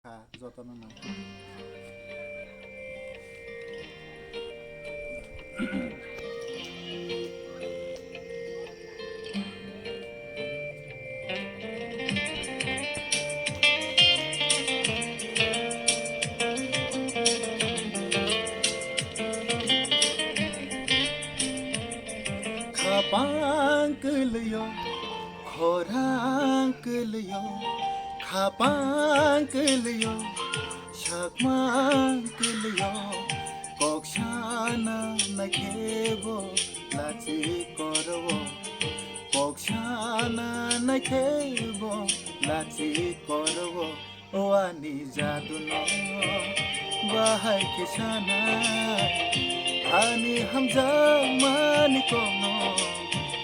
খা যতন না খাপাঙ্কলয় খরাঙ্কলয় খাপাঙ্কলয় শাকমাঙ্কলয় কক্সানা নাখেব লাচি করব কক্সানা নাখেব লাচি করব ওয়ানি জাদুন বাহাই কেসানা আনি হামজা মানি কোনো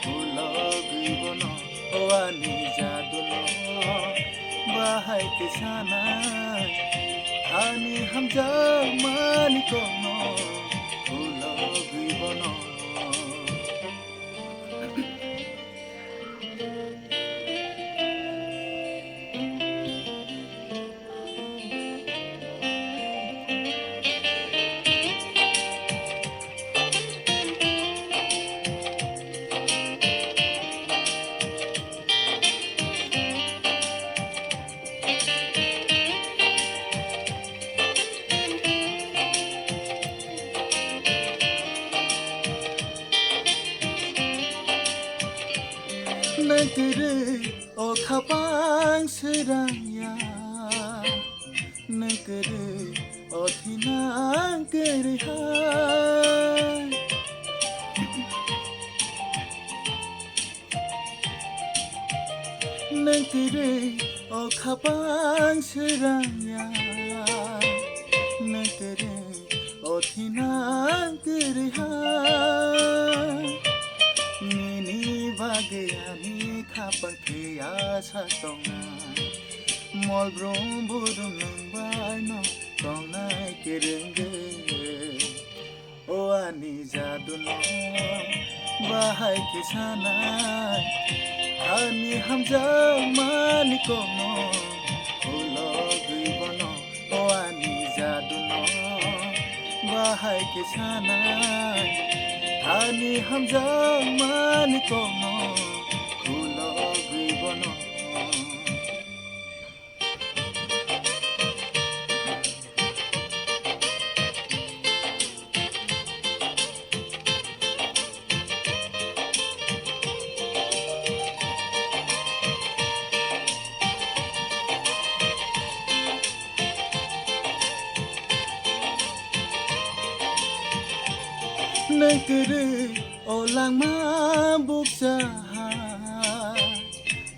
ফুলগিবন ওয়ানি জাদুন বাহাই কেসানা আনি হামজা মানি কোনো ফুলগিবন Negeri o kapang seraya Negeri o tinang kerihan Negeri o kapang seraya Negeri o tinang kerihan Nini bagayani kapangkaya sa tonga Mol brum budum nang bayno tongnay kirenge O ani jaduno bahay kisanay Ani hamza mani kono ulogibono O ani jaduno bahay kisanay Ani hamza mani kono ulogibono Negeri olang mabuk jahat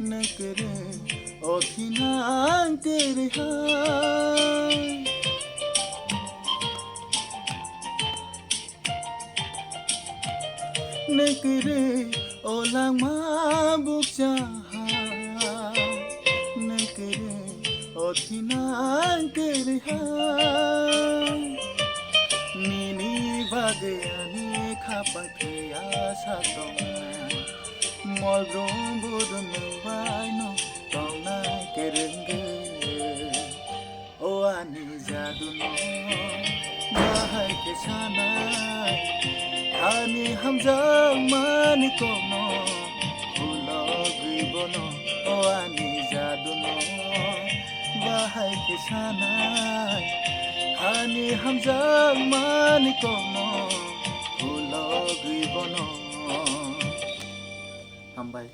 Negeri othinang kerihan Negeri olang mabuk jahat Negeri othinang kerihan Nini bagayani kapangkaya sa tonga Mol brum budum nang bayno tongnay kirenge O ani jaduno bahay kesanay Ani hamza mani kono ulogibono O ani jaduno bahay kesanay Ani hamza mani kono ulogibono Hambai